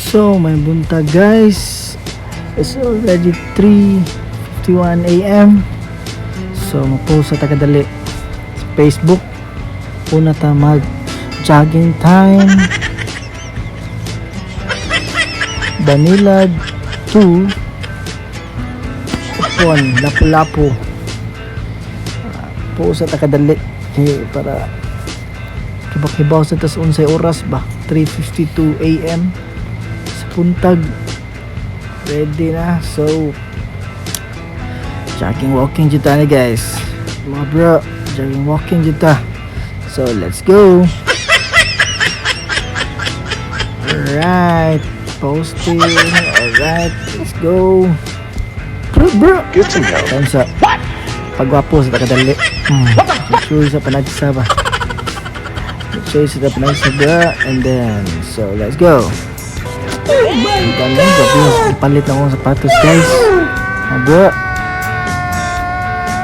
So, may buntag guys. It's already 3:51 AM. So, mapost sa tagadali sa Facebook. Una ta mag jogging time. Banilad 2 upon Lapu-Lapu. Post sa tagadali para kibaw sa tas 11 oras ba 3:52 AM sa puntag. Ready na. So jogging walking juta na guys mga bro, jogging walking juta. So let's go. Alright, posting. Alright, let's go bro. Good to know. Tansa pagwapo sa takadali. Sure sa panagsa ba. Chase it up nice bro. And then so let's go. Ang gabi palit na akong sapatos guys bro.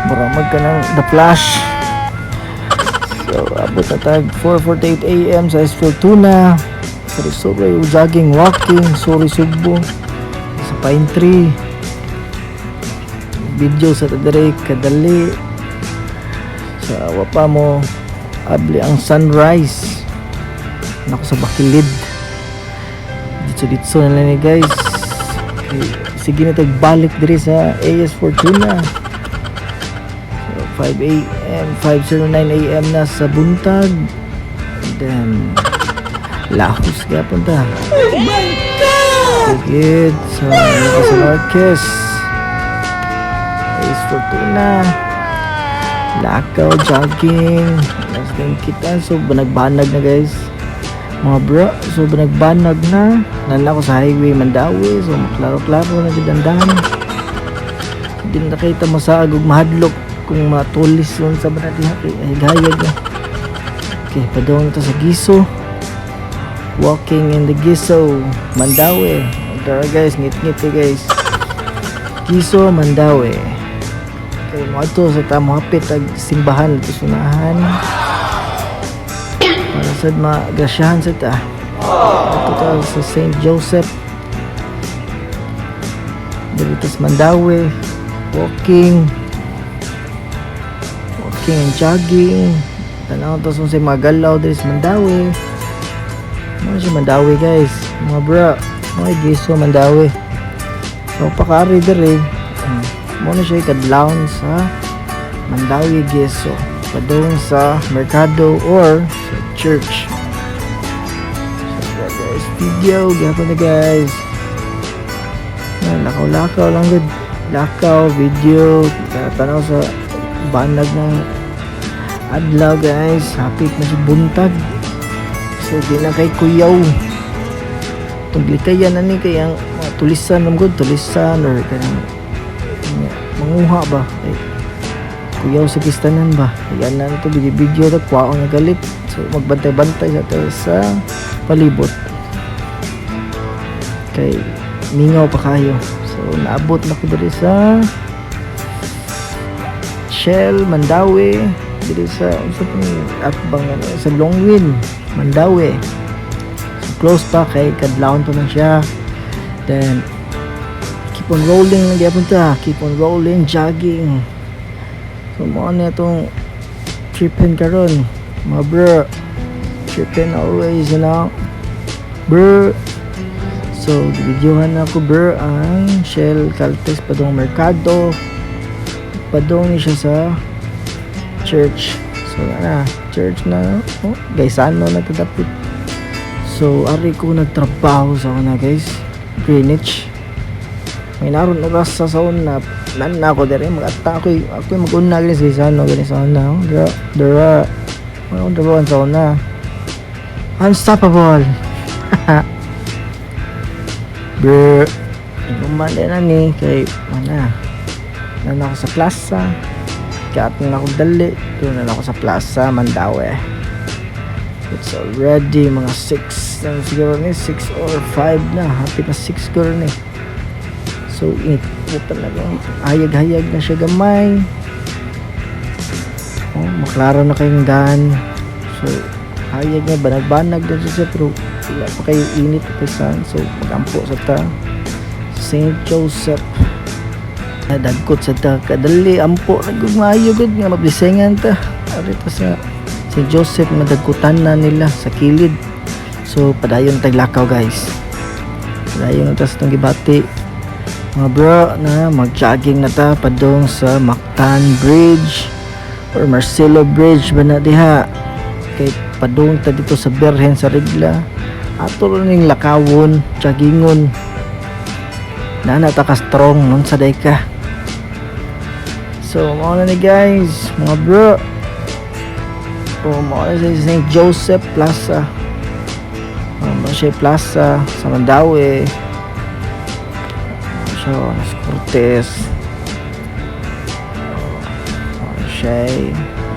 Maramag ka ng The Flash. So abot na tag 4:48 AM sa S Fortuna. Sorry yung jogging walking. Sorry Sugbo sa Pine Tree. Video sa tadere kadali sa wapa mo abli ang sunrise nako sa bakilid dito na lang guys. Okay, sige na tagbalik diri sa AS Fortuna. So 5 AM 5:09 AM na sa buntag. And then lahos kaya punta. Oh my god, good. So sa Marquez AS Fortuna lakaw jogging. Let's go kita. So banag-banag na guys mga bro. So banag-banag na nala ko sa highway Mandawi. So maklaro-klaro na didandahan. Hindi na kita masagog mahadlok kung matulis yun sa banadiha ay gayag. Okay, padong ito sa Giso. Walking in the Giso Mandawi. Tara guys, ngit-ngit guys. Giso Mandawi. Okay, mga ito sa tamo hapit ag simbahan ito sunahan para sad magrasyahan sa ta. Ito ta sa St. Joseph dito sa Mandawi. Walking and jogging. Tanaw to sa mga galaw dito sa Mandawi. Ano si Mandawi guys mga bro. Mga Giso Mandawi. So pakari diri muna siya ikadlaon sa Mandawi Giso padong sa Mercado or sa church. So guys, video gapon na guys. Lakaw lang good. Lakaw video tanaw sa banag ng adlaw guys. Hapit na si buntag. So di na kay kuyaw tuglikayan na ni kayang tulisan ng good tulisan or kanang manguha ba ay kuyaw sa kistanan ba yan na ito video na kwaong nagalit. So magbantay-bantay sa palibot kay mingaw pa kayo. So naabot na ko diri sa Shell Mandawi diri sa atbang sa Longwin Mandawi. So close pa kay kadlawon pa man siya. Then keep on rolling na gyapon ta. Keep on rolling, jogging. So mo na itong tripping karon mga bro. Tripping always, you know bro. So videohan ako bro ang Shell Caltex padong Mercado padong siya sa church. So na church na guys ano na tadapit. So ari ko nagtrabaho sa una guys Greenwich. May naroon na sa sauna nan na ako dere mag-atta ako mag-una gani sa ano gani sa sauna dera ano daw sa sauna unstoppable. Bro kumanda na ni kay mana nan ako sa plaza kat na ako dali doon na ako sa plaza Mandawi. It's already mga 6 na siguro ni 6 or 5 na hapit na 6 siguro ni. So init talaga hayag-hayag na siya gamay. Maklaro na kayong daan. So hayag nga banag-banag din siya pero wala pa kayo init pisan, so magampo sa ta St. Joseph. Dagkot sa ta kadali ampo nagug maayo gud nga mablisengan ta arita sa St. Joseph, madagkutan na nila sa kilid. So padayon taglakaw guys, padayon na ta sa itong gibati mga bro na mag-jogging na ta padong sa Mactan Bridge or Marcelo Bridge ba na diha, kay padung ta dito sa Birhen sa Regla ato ning lakawon, joggingon na nata ka strong nun sa day ka. So mao na ni guys mga bro, mao na sa St. Joseph Plaza, Marshall Plaza sa Mandaue, so Las Cortez,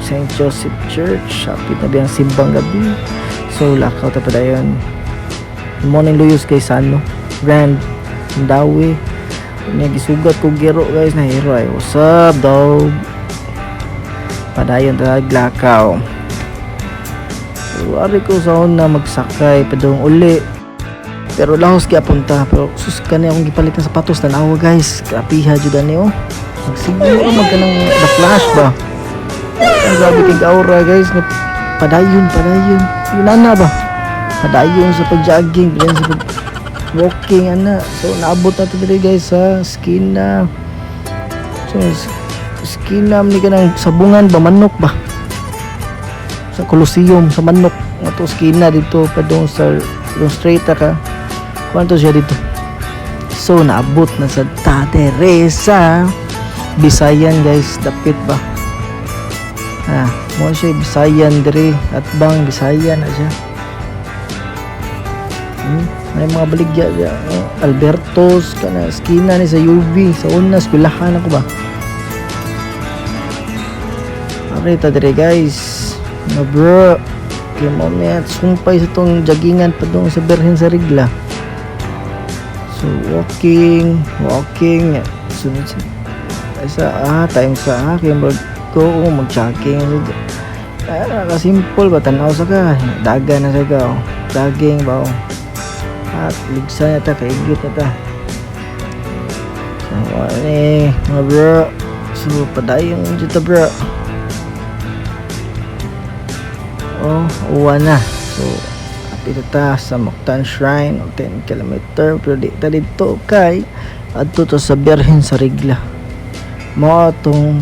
St. Joseph Church, hapit na biyang simbang gabi. So lakaw ta pa dayon. Morning luyos kay Sano Brand Mandaue. Nya gisugat ko gero guys na hero ay what's up dog, padayon ta lakaw. So ari ko sa na magsakay padung uli, pero lahos kaya punta, pero sus kani akong gipalit ng sapatos tanawa guys, grapiha jud ani oh. Magsiguro magkanang the flash ba, ang grabe kay aura guys na padayon yun na ba, padayon sa pag-jogging, padayon sa walking ana. So naabot na to diri guys sa skina, so skina ni kanang sabungan ba manok ba sa Coliseum sa manok ato skina dito padung sa straight ka kwanto siya dito. So naabot na sa Ta Teresa Bisayan guys, dapit ba mo siya Bisayan diri at bang Bisayan na siya. May mga baligya siya Albertos kana skina ni sa UV sa una eskwelahan ako ba arita diri guys mga bro. Kaya mo may sumpay sa itong joggingan pa doon sa Birhen sa Regla. So walking sunod sa time sa akin kaya mag-jogging nakasimple ba, tanaw sa ka daga na sa ka jogging ba at ligsa na ta, kaigit na ta. So mga bro, so padayon dito bro. Uwan na. So apito ta sa Mactan Shrine, 10 km, pero di ta dito kay adto to sa Birhen sa Regla, mo tong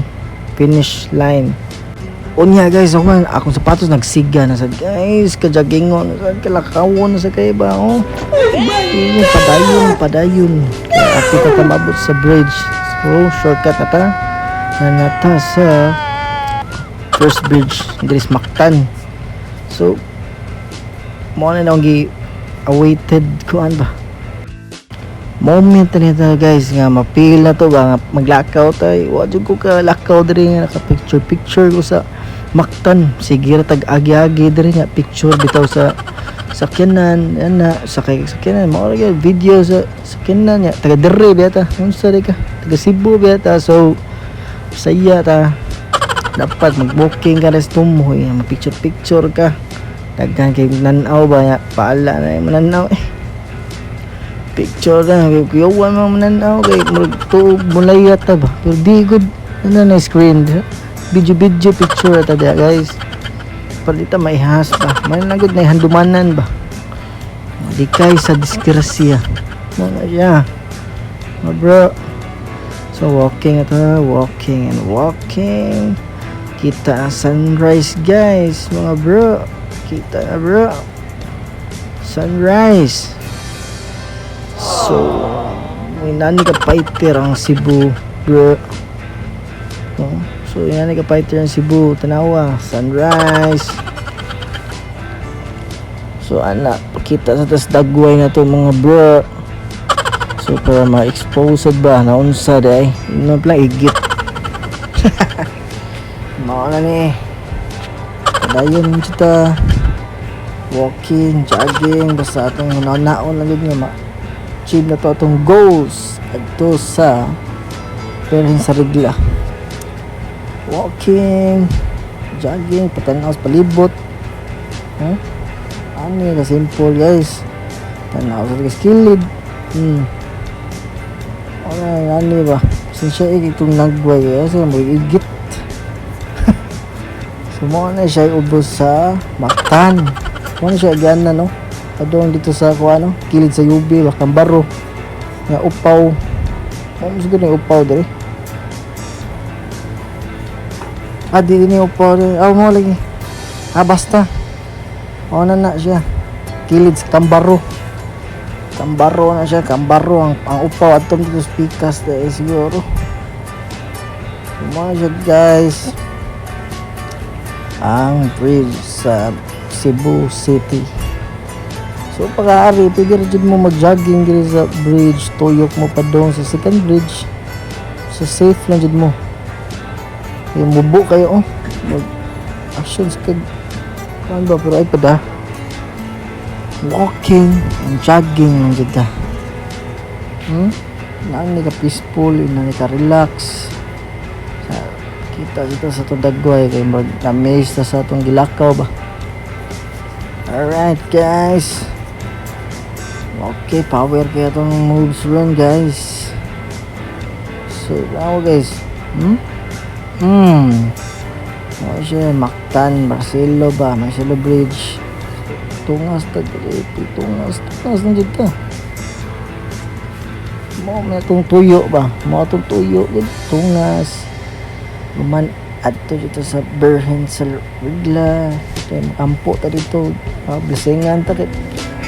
finish line. Unya guys, akong sapatos nagsiga na sad guys, ka-joggingon sa kalakawon sa kay ba padayon kaya apito ta mabot sa bridge. So shortcut na ta na nata sa first bridge diri sa Mactan. So mo na nang awaited kuan ba moment nito guys nga mapila to ba nga maglakaw tay, wa jud ko ka lakaw diri nga naka picture ko sa Mactan. Sige ra tag agi-agi diri nga picture bitaw sa sakyanan ana sakyanan mo ra video sa sakyanan nya taga diri beta unsa ka taga Cebu beta. So saya ta dapat mag-booking ka res tumoy mag-picture ka daghan kay nanaw ba ya paala na mananaw picture na kuyawan mo mananaw kay magtuog mulayat ta ba, pero di good na screen video picture ta dia guys, palita maihas ba may nagud na handumanan ba di kay sa disgrasya mo na siya bro. So walking kita ang sunrise guys mga bro, kita na bro sunrise. So may nani ka fighter ang Cebu bro, so yan ka fighter ang Cebu, tanawa sunrise. So anak kita sa tas dagway na to mga bro. So para ma-exposed ba na unsa day ino lang igit mao na ni padayon kita walking, jogging basta atong naon lang gud nga ma-achieve na to atong goals adto sa Birhen sa Regla. Walking, jogging, patanaw sa palibot Ani ka simple guys. Tanaw sa kilid. Ani ba? Siya itong nagway kasi mo igit. So mo na siya ubos sa Mactan. Mo na siya gana no. Adong dito sa kuano, kilid sa UB, Kambaro. Nga upaw. Mo siguro ni upaw dere. Di ni upaw dere. Mo lagi. Basta. Mo na siya. Kilid sa Kambaro. Kambaro na siya, Kambaro ang upaw atong dito sa Pikas dahil siguro. Mga siya guys, ang bridge sa Cebu City. So pag-aari, pwede rin mo mag-jogging dito sa bridge, tuyok mo pa doon sa second bridge. So safe lang dyan mo. Yung mubo kayo, mag-actions ka. Ano ba, pero ay pa da. Walking and jogging lang dyan. Naan ka peaceful, naan ka relax. Kita dito sa itong dagway kay mag-amaze na sa itong gilakaw ba. Alright guys, okay, power kaya itong moves rin guys. So now guys, ano siya, Mactan, Barcelo ba, Marcelo Bridge. Tungas na dito. Mo may itong tuyo ba, tungas. Luman adto dito sa Berhen sa Rigla. Kaya makampo ta dito. Blasingan ta kay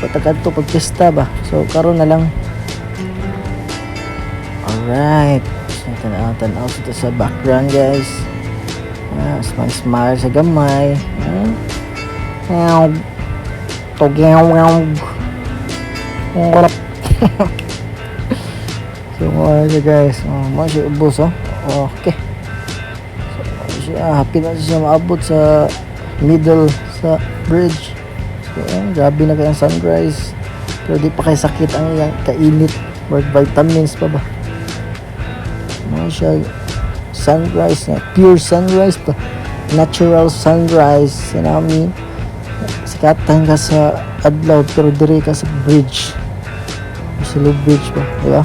patakan to pagpista ba. So karon na lang. Alright. So tanaw dito sa background guys. Smile sa gamay. Togyaw. So mga guys, mga siya ubos okay. So happy na siya maabot sa middle sa bridge. So grabe na kayang sunrise. Pero di pa kay sakit ang iyang kainit. Worth vitamins pa ba. Mga siya sunrise na pure sunrise pa. Natural sunrise. Sinami sikatan ka sa adlaw pero dire ka sa bridge. Sa bridge ba, di ba?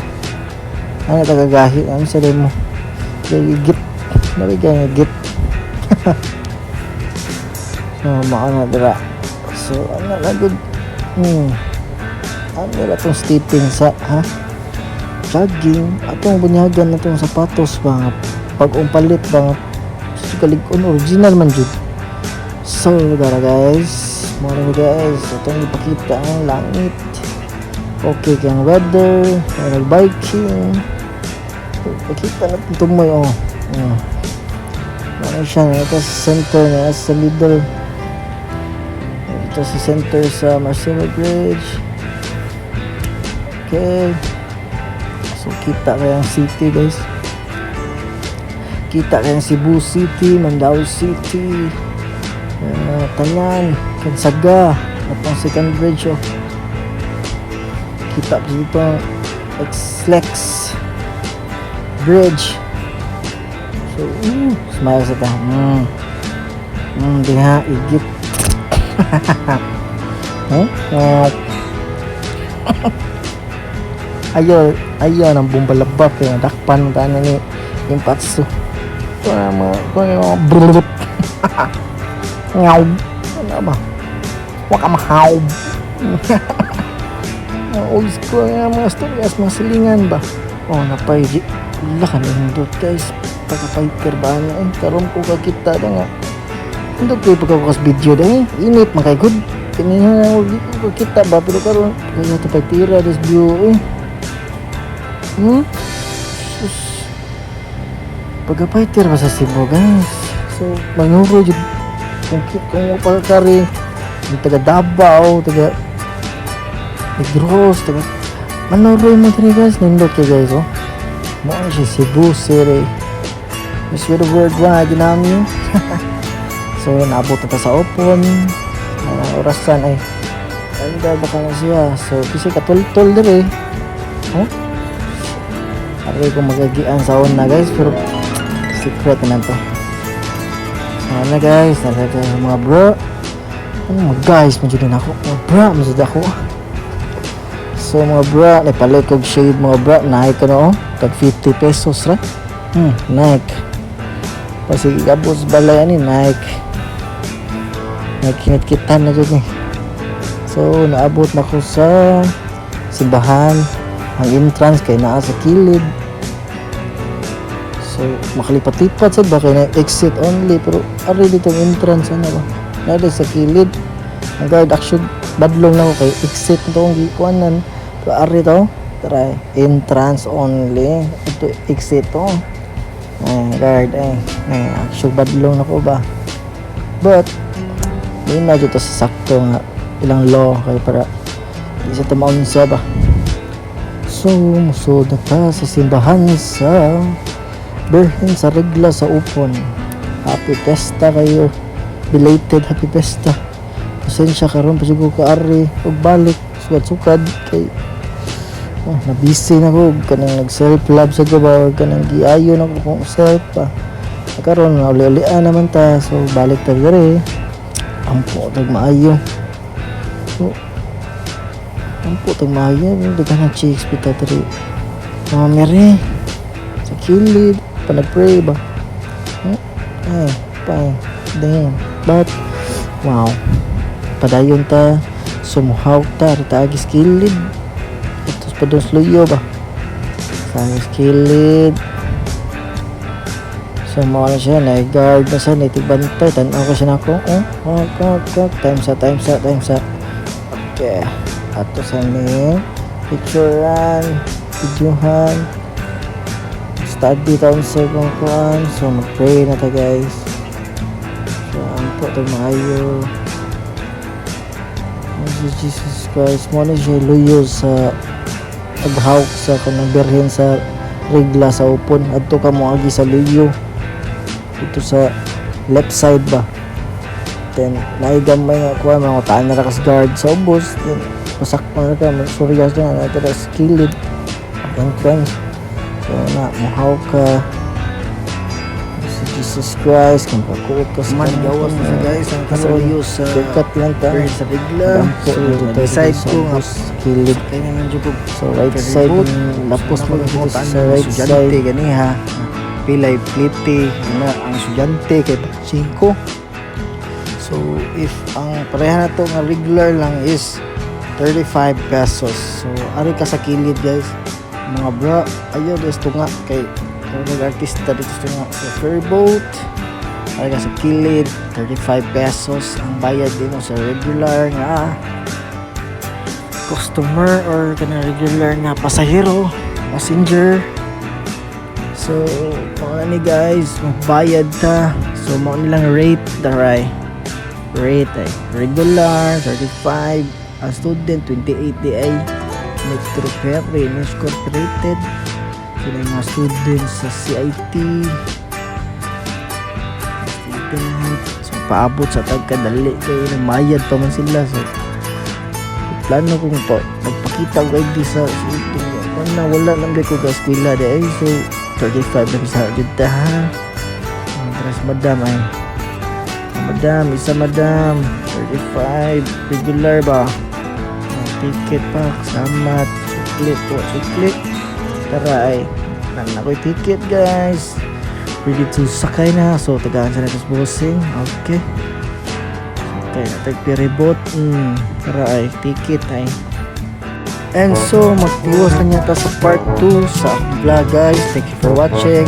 Ano tagagahi, ano sa mo? Git. Nabigay nga git. So, maana dira. So, ano na good. Ano na itong stepping sa, jogging. Atong bunyagan na itong sapatos ba, pag-umpalit ba, kalig-on, original man jud. So, gara guys. Morning guys, itong ipakita ang langit. Okay kayang weather, nag-biking. Ipakita natin tumoy ano siya, ito sa center na, sa middle. Ito sa center sa Marcelo Bridge. Okay. So kita kayang city guys. Kita kayang Cebu City, Mandaue City. Tanan, Kansaga, atong second bridge kita dito X-Lex Bridge. So, smile sa ta. Diha igit. Ayo nang bumbalabak kaya dakpan ta ni Impatsu. Brrrr. Ngaw. Ano ba? Waka mahaw. Old school nga mga stories, mga silingan ba? Napay. Wala ka na hindot guys. Pagka-fighter ba na karon ko kakita na nga. Hindot kayo pagkabukas video dahil. Init, makay good. Kinihan na ko kakita ba? Pero karon kaya ito pagtira this view Pagka-fighter ba sa Cebu guys? So, manuro dyan. Kung pagkakari yung taga Davao, taga Negros, taga Manoroy mo tiri guys, nindot kayo guys mo siya Cebu City Miss with the word ginamit. So naabot na ta sa Opon, orasan ay ganda baka na siya. So kasi katultol dire aray ko magagian sa una guys, pero secret na to. Ano guys, nagkaka mga bro. mga guys, medyo din ako. Mga bra, medyo din ako. So mga bra, napalit kog shade mga bra. Nike ano, tag 50 pesos ra. Nike. Kasi gabos balay ani Nike. Nagkinit-kitan na dyan eh. So naabot na ko sa simbahan. Ang entrance kay naa sa kilid. So makalipat-lipat sa ba kay na exit only, pero ari dito ang entrance ano ba. Nada sa kilid. Ang guard action badlong na ko kay exit na itong gikuanan. Pero ari to, try entrance only. Ito exit to. Guard action badlong na ko ba. But yun na dito sa sakto nga ilang law kay para di sa tamaunsa ba. So musod na ta sa simbahan sa Birhen sa Regla sa Upon. Happy Pesta kayo, belated happy Pesta. Pasensya karon pa siguro ka ari ug balik sukad kay nabisi na ko kanang nag self love sa gabaw kanang giayo na ko kung self pa. Karon na uli-ulian naman ta, so balik ta dire. Ampo tag maayo. So ampo tag maayo di ka na chicks pita dire. Mere sa kilid pa nag-pray ba? Damn. But wow, padayon ta sumuhaw ta rita agis kilid. Ito pa doon sluyo ba? Sa agis kilid. So mo na siya, na-guard na siya, naitigbantay, tanaw ko siya na ako. Time sa. Okay. Ato sa ni picturean, videohan. Study taon sa kong kuhan. So mag-pray na ta guys. So ampo ito maayo. Si Jesus Christ mo na siya luyo sa paghawk sa kanang birhen sa Regla sa Upon. Adto ka mo agi sa luyo ito sa left side ba. Then naigamay nga kuha mga taan na rakas guard sa ubos. Then pasakpan na ka suryas na na ito sa kilid entrance. So na muhaw ka si Jesus Christ kung pakuot ka sa gawas na guys ang kasaliyo sa dekat lang ta sa Regla. so decide ko nga kilid kaya naman dyan po so right side lapos mo dito sa right side ganiha pilay pliti na ang estudyante kay 5. So if ang pareha na to nga regular lang is 35 pesos. So ari ka sa kilid guys mga bro, ayo guys to nga kay nag-artista dito to nga sa ferryboat. Ari ka sa kilid 35 pesos ang bayad din mo sa regular nga customer or kana regular nga pasahero, passenger. So mga ni guys magbayad ta. So mga nilang rate daray rate ay regular 35, a student 28 di ay metro ferry news corporated. Sila yung mga students sa CIT so paabot sa tagkadali kayo ng mayad pa man sila. So plano kong magpakita ko di sa wala lang ko sa eskwela di ay. So 35 lang sa dito ha. Terus madam ay madam 35 regular ba ticket pa salamat suklit tara ay nan ako'y ticket guys ready to sakay na. So tagaan sa natos bossing. Okay natag piribot tara ay ticket ay. And so magtiwas na niya ta sa part 2 sa vlog guys. Thank you for watching.